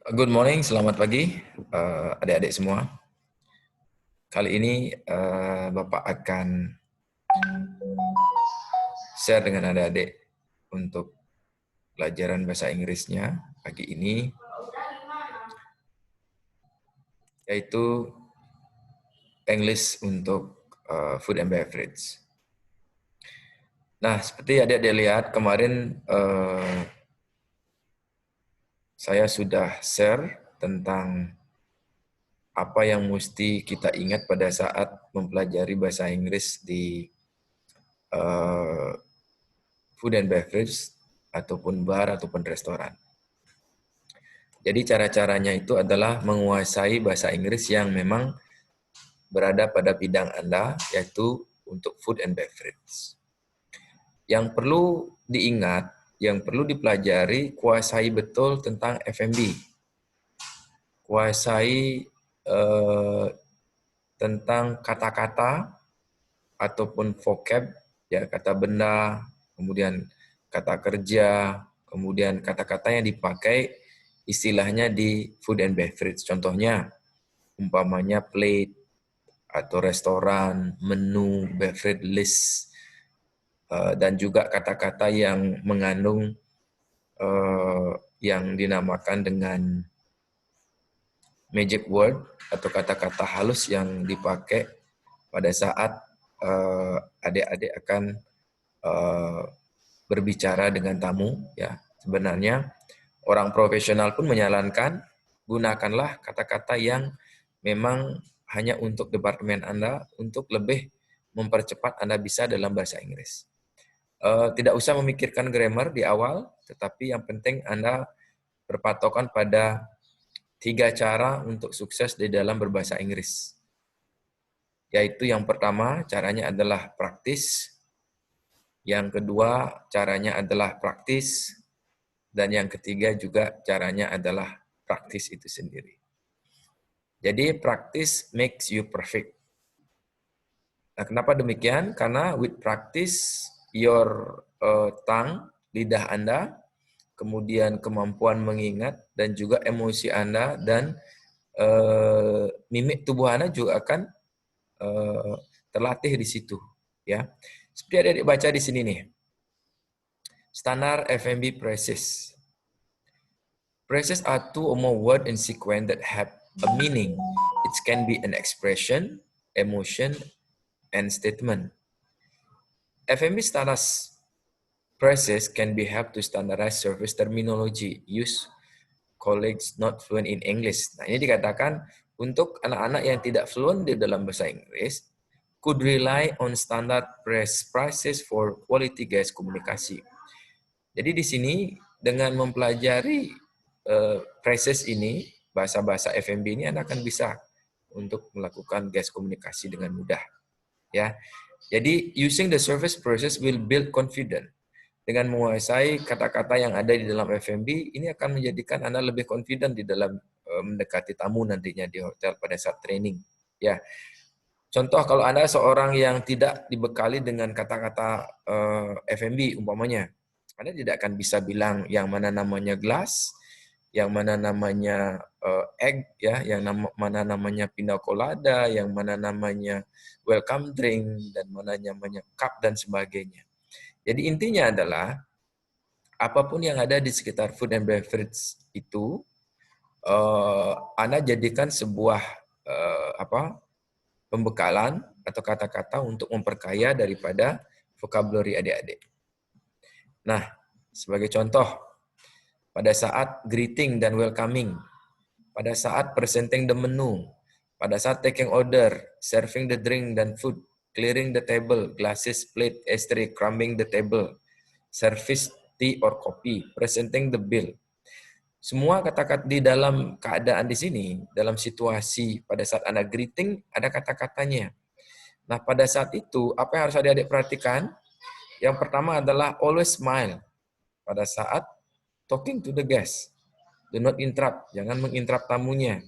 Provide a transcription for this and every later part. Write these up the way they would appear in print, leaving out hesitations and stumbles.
Good morning, selamat pagi adik-adik semua. Kali ini Bapak akan share dengan adik-adik untuk pelajaran bahasa Inggrisnya pagi ini, yaitu English untuk food and beverage. Nah, seperti adik-adik lihat kemarin saya sudah share tentang apa yang mesti kita ingat pada saat mempelajari bahasa Inggris di food and beverage ataupun bar ataupun restoran. Jadi cara-caranya itu adalah menguasai bahasa Inggris yang memang berada pada bidang Anda, yaitu untuk food and beverage. Yang perlu diingat, yang perlu dipelajari, kuasai betul tentang F&B. Kuasai tentang kata-kata ataupun vocab, ya kata benda, kemudian kata kerja, kemudian kata-kata yang dipakai istilahnya di food and beverage. Contohnya, umpamanya plate atau restoran, menu, beverage list, dan juga kata-kata yang mengandung yang dinamakan dengan magic word atau kata-kata halus yang dipakai pada saat adik-adik akan berbicara dengan tamu. Ya, sebenarnya orang profesional pun menyarankan gunakanlah kata-kata yang memang hanya untuk departemen Anda untuk lebih mempercepat Anda bisa dalam bahasa Inggris. Tidak usah memikirkan grammar di awal, tetapi yang penting Anda berpatokan pada 3 cara untuk sukses di dalam berbahasa Inggris. Yaitu yang pertama, caranya adalah praktis. Yang kedua, caranya adalah praktis. Dan yang ketiga juga caranya adalah praktis itu sendiri. Jadi practice makes you perfect. Nah, kenapa demikian? Karena with practice, your tongue, lidah Anda, kemudian kemampuan mengingat, dan juga emosi Anda, dan mimik tubuh Anda juga akan terlatih di situ. Ya, seperti adik baca di sini nih. Standard F&B phrases. Phrases are two or more words in sequence that have a meaning. It can be an expression, emotion, and statement. F&B standard phrases can be helped to standardize service terminology used colleagues not fluent in English. Nah, ini dikatakan untuk anak-anak yang tidak fluent di dalam bahasa Inggris could rely on standard phrases for quality guest komunikasi. Jadi di sini dengan mempelajari phrases ini, bahasa-bahasa F&B ini Anda akan bisa untuk melakukan guest komunikasi dengan mudah. Ya. Jadi using the service process will build confidence. Dengan menguasai kata-kata yang ada di dalam F&B, ini akan menjadikan Anda lebih confident di dalam mendekati tamu nantinya di hotel pada saat training. Ya. Contoh kalau Anda seorang yang tidak dibekali dengan kata-kata F&B umpamanya, Anda tidak akan bisa bilang yang mana namanya glass, yang mana namanya egg, ya, yang mana namanya pina colada, yang mana namanya welcome drink, dan mana namanya cup dan sebagainya. Jadi intinya adalah apapun yang ada di sekitar food and beverage itu Anda jadikan sebuah pembekalan atau kata-kata untuk memperkaya daripada vocabulary adik-adik. Nah, sebagai contoh, pada saat greeting dan welcoming, pada saat presenting the menu, pada saat taking order, serving the drink dan food, clearing the table, glasses, plate, ashtray, crumbing the table, service tea or coffee, presenting the bill. Semua kata-kata di dalam keadaan di sini, dalam situasi pada saat Anda greeting, ada kata-katanya. Nah, pada saat itu, apa yang harus adik-adik perhatikan? Yang pertama adalah always smile pada saat talking to the guest. Do not interrupt, jangan menginterrupt tamunya.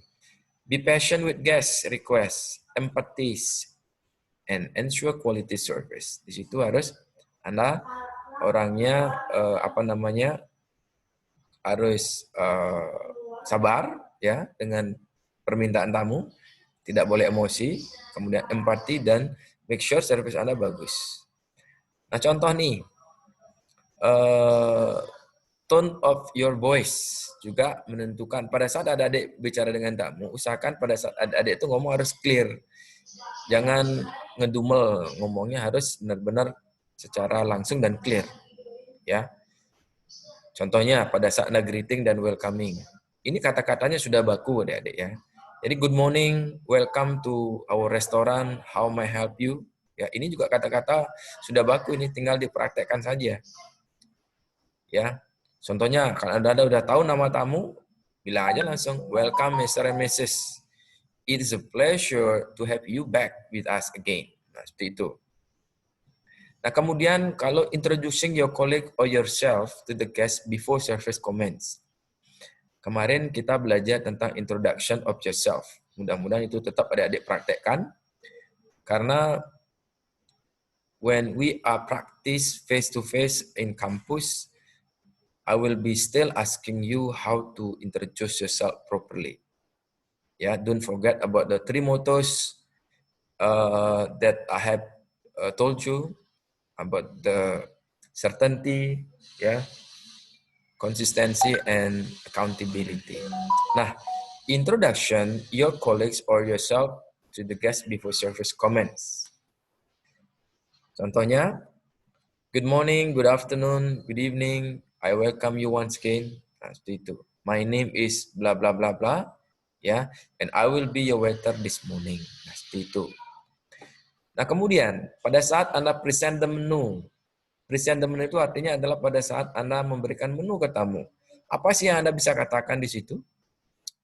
Be patient with guest request, empathize, and ensure quality service. Di situ harus Anda orangnya harus sabar ya dengan permintaan tamu, tidak boleh emosi, kemudian empati dan make sure service Anda bagus. Nah, contoh nih, tone of your voice juga menentukan. Pada saat adik-adik bicara dengan tamu, usahakan pada saat adik-adik itu ngomong harus clear. Jangan ngedumel, ngomongnya harus benar-benar secara langsung dan clear. Ya. Contohnya pada saat Anda greeting dan welcoming. Ini kata-katanya sudah baku adik-adik ya. Jadi good morning, welcome to our restaurant, how may I help you? Ya, ini juga kata-kata sudah baku, ini tinggal dipraktekkan saja. Ya. Contohnya kalau Anda udah tahu nama tamu, bilang aja langsung welcome Mr. and Mrs. It is a pleasure to have you back with us again. Nah, seperti itu. Nah, kemudian kalau introducing your colleague or yourself to the guest before service commence. Kemarin kita belajar tentang introduction of yourself. Mudah-mudahan itu tetap adik-adik praktekkan. Karena when we are practice face-to-face in campus, I will be still asking you how to introduce yourself properly. Yeah, don't forget about the 3 mottos that I have told you about the certainty, consistency, and accountability. Nah, introduction your colleagues or yourself to the guest before service commence. Contohnya, good morning, good afternoon, good evening. I welcome you once again. Nah, seperti itu. My name is blah blah blah blah, ya, and I will be your waiter this morning. Nah, seperti itu. Nah, kemudian pada saat Anda present the menu itu artinya adalah pada saat Anda memberikan menu ke tamu. Apa sih yang Anda bisa katakan di situ?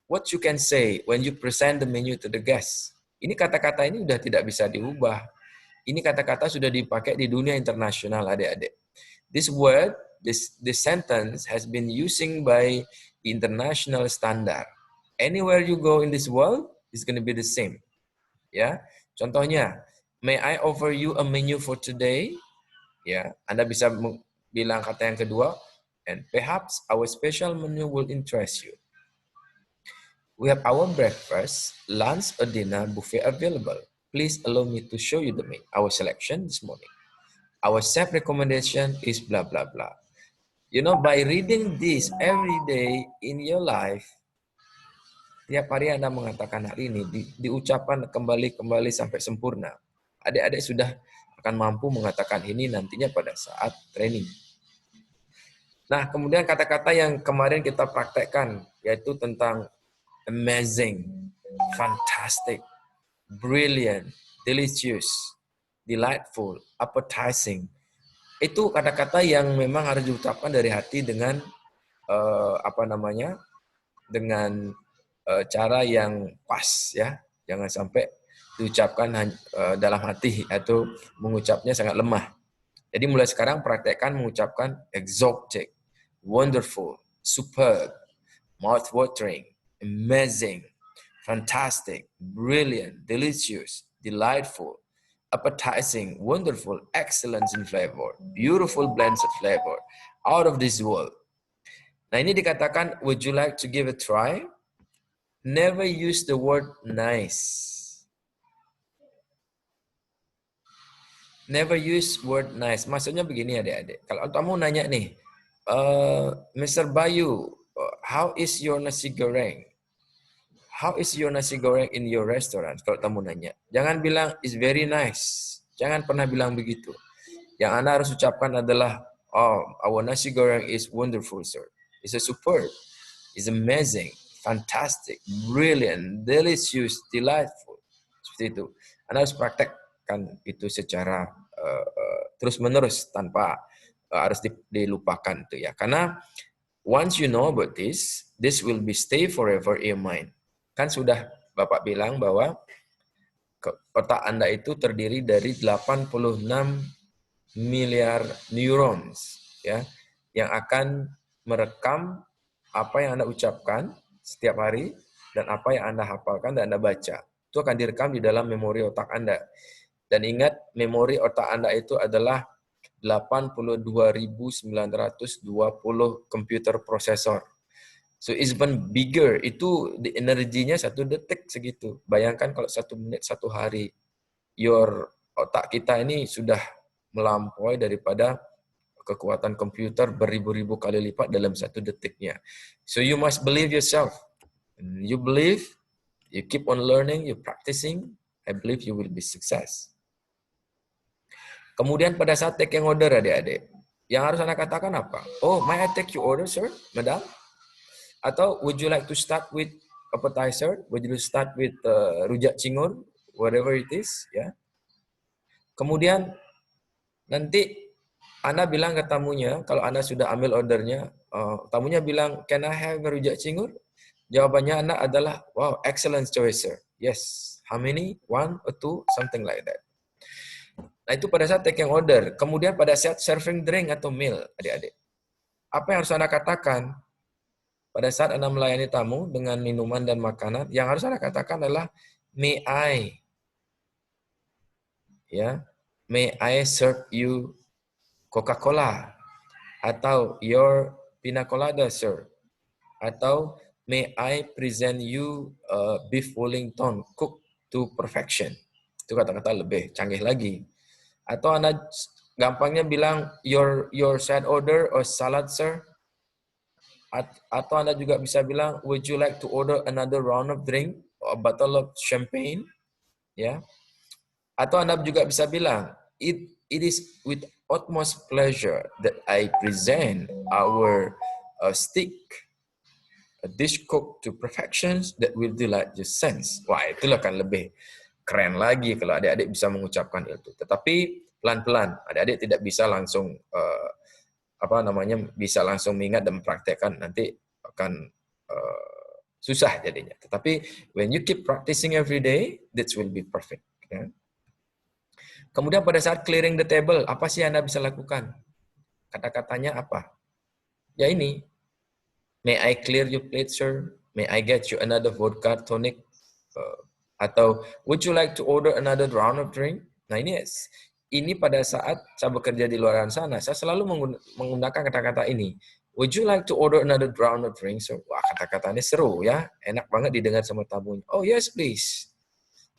What you can say when you present the menu to the guests. Ini kata-kata ini sudah tidak bisa diubah. Ini kata-kata sudah dipakai di dunia internasional, adik-adik. This word, this sentence has been using by the international standard. Anywhere you go in this world, it's going to be the same. Ya, contohnya, may I offer you a menu for today? Ya, Anda bisa bilang kata yang kedua, and perhaps our special menu will interest you. We have our breakfast, lunch, or dinner buffet available. Please allow me to show you our selection this morning. Our chef recommendation is blah blah blah. You know, by reading this every day in your life, tiap hari Anda mengatakan hal ini, diucapkan kembali sampai sempurna. Adik-adik sudah akan mampu mengatakan ini nantinya pada saat training. Nah, kemudian kata-kata yang kemarin kita praktekkan, yaitu tentang amazing, fantastic, brilliant, delicious, delightful, appetizing. Itu kata-kata yang memang harus diucapkan dari hati dengan dengan cara yang pas, ya. Jangan sampai diucapkan dalam hati atau mengucapnya sangat lemah. Jadi mulai sekarang praktekkan mengucapkan exotic, wonderful, superb, mouth-watering, amazing, fantastic, brilliant, delicious, delightful, appetizing, wonderful, excellent in flavor, beautiful blends of flavor, out of this world. Nah, ini dikatakan, would you like to give a try? Never use the word nice. Never use word nice. Maksudnya begini adik-adik. Kalau kamu nanya nih, Mr. Bayu, how is your nasi goreng? How is your nasi goreng in your restaurant? Kalau kamu nanya. Jangan bilang, it's very nice. Jangan pernah bilang begitu. Yang Anda harus ucapkan adalah, oh, our nasi goreng is wonderful, sir. It's a superb. It's amazing. Fantastic. Brilliant. Delicious. Delightful. Seperti itu. Anda harus praktekkan itu secara terus-menerus tanpa harus dilupakan tuh ya. Karena once you know about this will be stay forever in your mind. Kan sudah Bapak bilang bahwa otak Anda itu terdiri dari 86 miliar neurons ya yang akan merekam apa yang Anda ucapkan setiap hari dan apa yang Anda hafalkan dan Anda baca. Itu akan direkam di dalam memori otak Anda. Dan ingat, memori otak Anda itu adalah 82.920 komputer prosesor. So it's even bigger. Itu energinya 1 detik segitu. Bayangkan kalau 1 menit 1 hari. Otak kita ini sudah melampaui daripada kekuatan komputer beribu-ribu kali lipat dalam 1 detiknya. So you must believe yourself. You believe, you keep on learning, you practicing, I believe you will be success. Kemudian pada saat taking order adik-adik, yang harus Anda katakan apa? Oh, may I take your order, sir, madam? Atau would you like to start with appetizer? Would you start with rujak cingur? Whatever it is, ya. Kemudian nanti Anda bilang ke tamunya, kalau Anda sudah ambil ordernya, tamunya bilang, can I have rujak cingur? Jawabannya Anda adalah, wow, excellent choice, sir. Yes. How many? 1 or 2? Something like that. Nah, itu pada saat taking order. Kemudian pada saat serving drink atau meal, adik-adik. Apa yang harus Anda katakan? Pada saat Anda melayani tamu dengan minuman dan makanan, yang harus Anda katakan adalah, may I, ya, may I serve you Coca-Cola, atau your pina colada, sir, atau may I present you beef Wellington cooked to perfection. Itu kata-kata lebih canggih lagi. Atau Anda gampangnya bilang your side order or salad, sir. Atau Anda juga bisa bilang, would you like to order another round of drink or a bottle of champagne? Ya. Atau Anda juga bisa bilang, it is with utmost pleasure that I present our steak, a dish cooked to perfection that will delight your sense. Wah, itulah kan lebih keren lagi kalau adik-adik bisa mengucapkan itu. Tetapi pelan-pelan, adik-adik tidak bisa langsung bisa langsung mengingat dan mempraktekkan, nanti akan susah jadinya. Tetapi when you keep practicing every day, that will be perfect. Ya. Kemudian pada saat clearing the table, apa sih Anda bisa lakukan? Kata-katanya apa? Ya ini, may I clear your plate, sir? May I get you another vodka tonic? Atau would you like to order another round of drink? Nah ini pada saat saya bekerja di luar sana, saya selalu menggunakan kata-kata ini. Would you like to order another round of drink? So, wah, kata-katanya seru ya, enak banget didengar sama tamunya. Oh yes, please.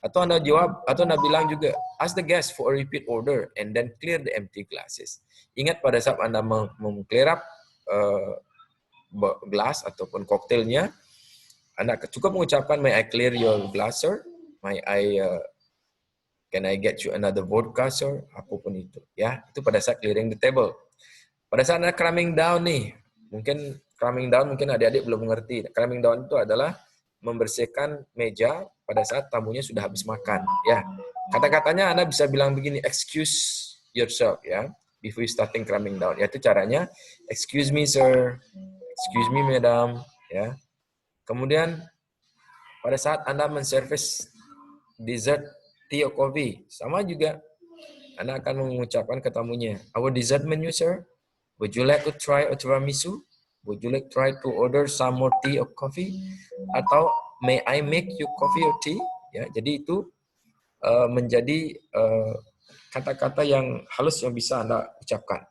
Atau Anda jawab, atau Anda bilang juga, ask the guest for a repeat order and then clear the empty glasses. Ingat pada saat Anda clear up gelas ataupun koktailnya, Anda cukup mengucapkan, may I clear your glass, sir? May I can I get you another vodka, sir? Apapun itu, ya. Itu pada saat clearing the table. Pada saat Anda cramming down nih, mungkin adik-adik belum mengerti. Cramming down itu adalah membersihkan meja pada saat tamunya sudah habis makan, ya. Kata-katanya Anda bisa bilang begini, excuse yourself, ya, before you starting cramming down. Yaitu caranya, excuse me, sir. Excuse me, madam, ya. Kemudian pada saat Anda menservis dessert, tea or coffee, sama juga Anda akan mengucapkan ke tamunya, our dessert menu, sir. Would you like to try a tiramisu? Would you like to try to order some more tea or coffee? Atau may I make you coffee or tea? Ya, jadi itu menjadi kata-kata yang halus yang bisa Anda ucapkan.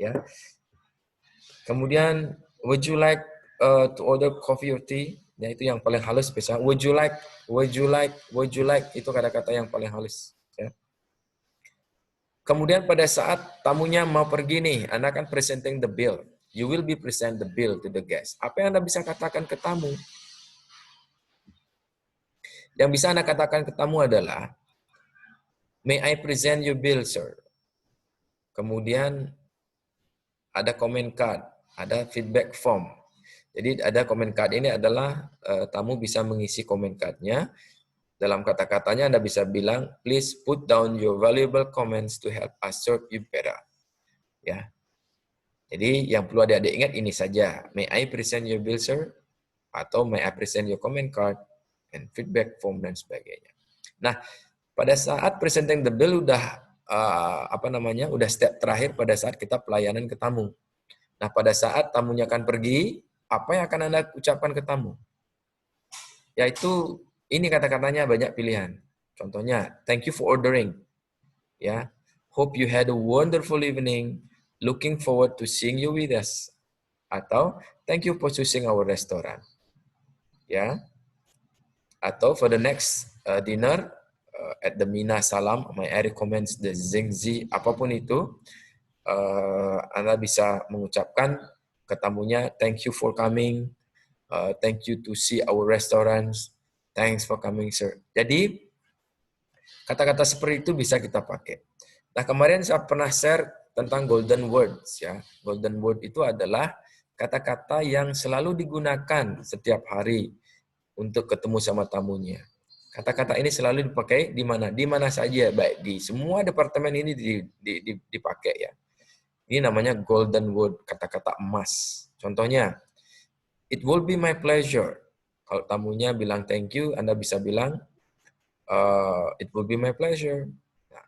Ya. Kemudian, would you like to order coffee or tea? Ya, itu yang paling halus bisa. Would you like, itu kata-kata yang paling halus. Ya. Kemudian pada saat tamunya mau pergi nih, Anda akan presenting the bill. You will be present the bill to the guest. Apa yang Anda bisa katakan ke tamu? Yang bisa Anda katakan ke tamu adalah, may I present your bill, sir? Kemudian ada comment card, ada feedback form. Jadi ada comment card ini adalah tamu bisa mengisi comment card-nya. Dalam kata-katanya Anda bisa bilang, please put down your valuable comments to help us serve you better. Ya. Jadi yang perlu adik-adik ingat ini saja. May I present your bill, sir? Atau may I present your comment card and feedback form dan sebagainya. Nah, pada saat presenting the bill udah udah step terakhir pada saat kita pelayanan ke tamu. Nah, pada saat tamunya akan pergi, apa yang akan Anda ucapkan ke tamu? Yaitu ini kata-katanya banyak pilihan. Contohnya, thank you for ordering. Ya, hope you had a wonderful evening. Looking forward to seeing you with us. Atau thank you for choosing our restaurant. Ya. Atau for the next dinner at the Mina Salam, I recommend the Zengzi, apapun itu, Anda bisa mengucapkan ke tamunya, thank you for coming, thank you to see our restaurants, thanks for coming, sir. Jadi, kata-kata seperti itu bisa kita pakai. Nah, kemarin saya pernah share tentang golden words, ya. Golden word itu adalah kata-kata yang selalu digunakan setiap hari untuk ketemu sama tamunya. Kata-kata ini selalu dipakai di mana? Di mana saja, baik di semua departemen ini dipakai ya. Ini namanya golden word, kata-kata emas. Contohnya, it will be my pleasure. Kalau tamunya bilang thank you, Anda bisa bilang it will be my pleasure. Nah,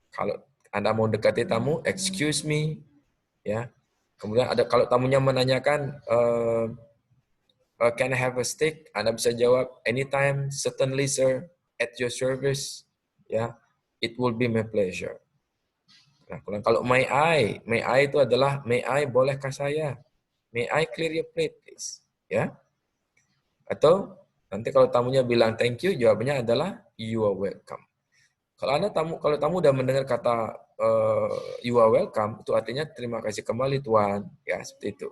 kalau Anda mau dekati tamu, excuse me, ya. Kemudian ada kalau tamunya menanyakan can I have a steak? Anda bisa jawab anytime, certainly sir, at your service. Ya, it will be my pleasure. Nah, kalau may I itu adalah may I bolehkah saya? May I clear your plate, please? Ya. Atau nanti kalau tamunya bilang thank you, jawabannya adalah you are welcome. Kalau tamu udah mendengar kata you are welcome, itu artinya terima kasih kembali tuan, ya seperti itu.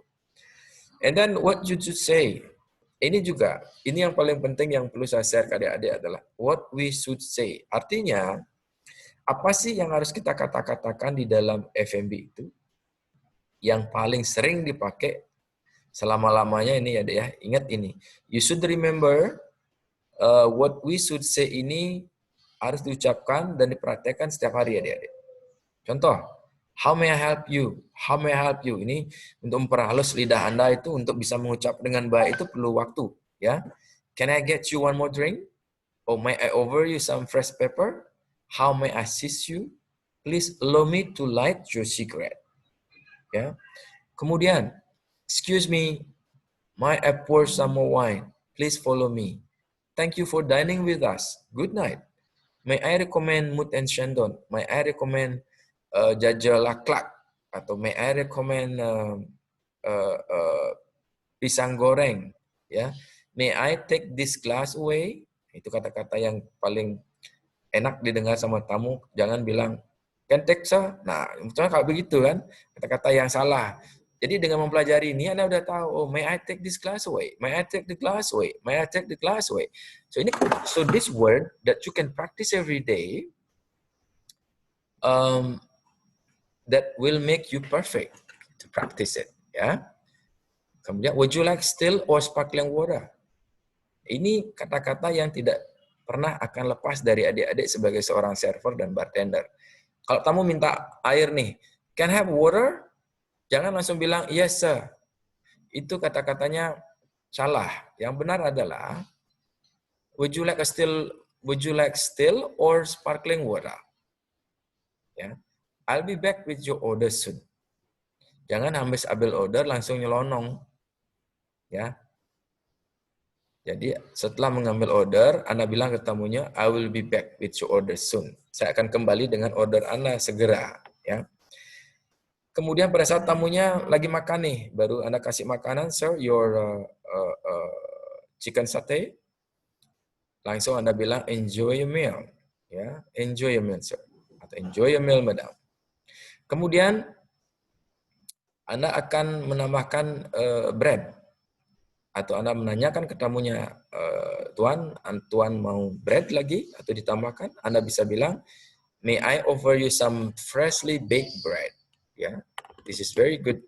And then what you should say. Ini juga, ini yang paling penting yang perlu saya share ke adik-adik adalah what we should say. Artinya, apa sih yang harus kita katakan di dalam F&B itu? Yang paling sering dipakai selama-lamanya ini ya, Dek, ya. Ingat ini. You should remember what we should say ini harus diucapkan dan dipraktekkan setiap hari ya, Adik-adik. Contoh, how may I help you? How may I help you? Ini untuk memperhalus lidah Anda itu untuk bisa mengucap dengan baik itu perlu waktu, ya. Can I get you one more drink? Or may I offer you some fresh pepper? How may I assist you? Please allow me to light your cigarette. Ya. Kemudian, excuse me, may I pour some more wine? Please follow me. Thank you for dining with us. Good night. May I recommend Mood and Shandon? May I recommend Jajal Laklak? Atau may I recommend pisang goreng? Ya, may I take this glass away? Itu kata-kata yang paling enak didengar sama tamu. Jangan bilang can take sir. Nah, misalnya kalau begitu kan, kata-kata yang salah. Jadi dengan mempelajari ini Anda udah tahu, oh may I take this glass away? May I take the glass away? May I take the glass away? So this word that you can practice every day that will make you perfect to practice it, ya. Kemudian would you like still or sparkling water? Ini kata-kata yang tidak pernah akan lepas dari adik-adik sebagai seorang server dan bartender. Kalau tamu minta air nih, can I have water? Jangan langsung bilang yes sir. Itu kata-katanya salah. Yang benar adalah would you like still or sparkling water? Ya. I'll be back with your order soon. Jangan habis ambil order langsung nyelonong. Ya. Jadi setelah mengambil order, Anda bilang ke tamunya, I will be back with your order soon. Saya akan kembali dengan order Anda segera. Ya. Kemudian pada saat tamunya lagi makan nih, baru Anda kasih makanan, sir, your chicken satay. Langsung Anda bilang, enjoy your meal. Ya, enjoy your meal, sir. Atau enjoy your meal, madam. Kemudian Anda akan menambahkan bread. Atau Anda menanyakan ke tamunya, Tuan mau bread lagi atau ditambahkan? Anda bisa bilang, may I offer you some freshly baked bread? Ya, this is very good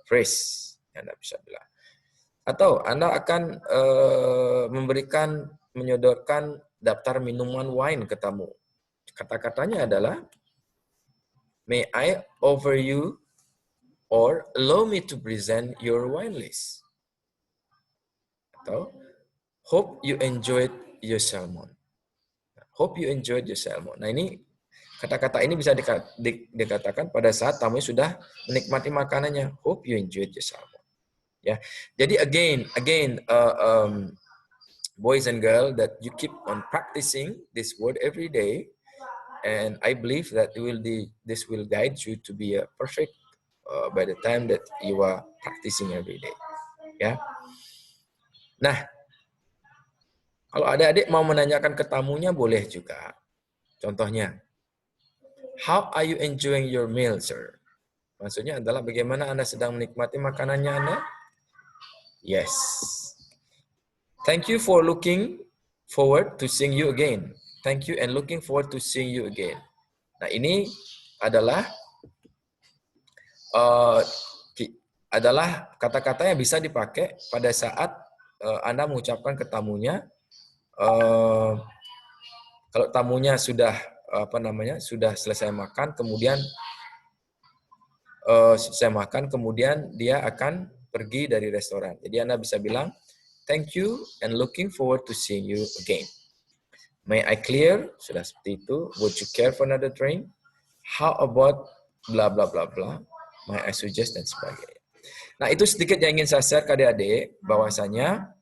phrase. Anda bisa bilang. Atau Anda akan menyodorkan daftar minuman wine ke tamu. Kata-katanya adalah, may I offer you or allow me to present your wine list. Atau, hope you enjoyed your salmon. Hope you enjoyed your salmon. Nah ini, kata-kata ini bisa dikatakan pada saat tamu sudah menikmati makanannya. Hope you enjoyed your salmon. Ya, jadi again, boys and girls, that you keep on practicing this word every day, and I believe that this will guide you to be a perfect by the time that you are practicing every day. Ya. Nah, kalau adik-adik mau menanyakan ke tamunya boleh juga. Contohnya, how are you enjoying your meal, sir? Maksudnya adalah bagaimana Anda sedang menikmati makanannya Anda? Yes. Thank you for looking forward to seeing you again. Thank you and looking forward to seeing you again. Nah, ini adalah kata-kata yang bisa dipakai pada saat Anda mengucapkan ke tamunya. Kalau tamunya sudah sudah selesai makan, kemudian dia akan pergi dari restoran. Jadi Anda bisa bilang, thank you and looking forward to seeing you again. May I clear? Sudah seperti itu. Would you care for another drink? How about bla bla bla bla? May I suggest dan sebagainya. Nah, itu sedikit yang ingin saya share ke adik-adik bahwasanya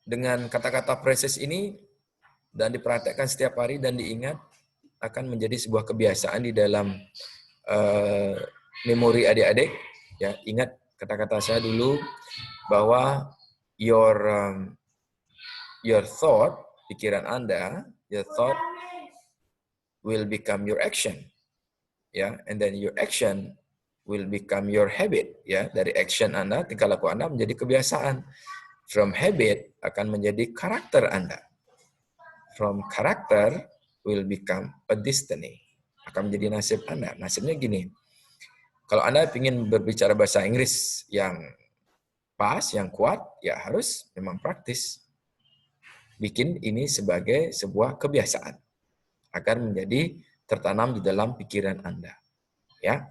dengan kata-kata praises ini dan diperhatikan setiap hari dan diingat akan menjadi sebuah kebiasaan di dalam memori adik-adik. Ya, ingat kata-kata saya dulu bahwa your thought, pikiran Anda, your thought will become your action. Ya, and then your action will become your habit. Ya, dari action Anda, tingkah laku Anda menjadi kebiasaan. From habit akan menjadi karakter Anda. From character will become a destiny. Akan menjadi nasib Anda. Nasibnya gini, kalau Anda ingin berbicara bahasa Inggris yang pas, yang kuat, ya harus memang praktis. Bikin ini sebagai sebuah kebiasaan. Agar menjadi tertanam di dalam pikiran Anda. Ya.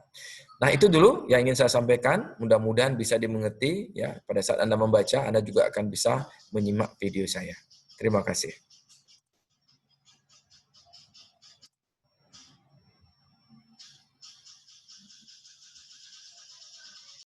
Nah, itu dulu yang ingin saya sampaikan. Mudah-mudahan bisa dimengerti. Ya, pada saat Anda membaca, Anda juga akan bisa menyimak video saya. Terima kasih.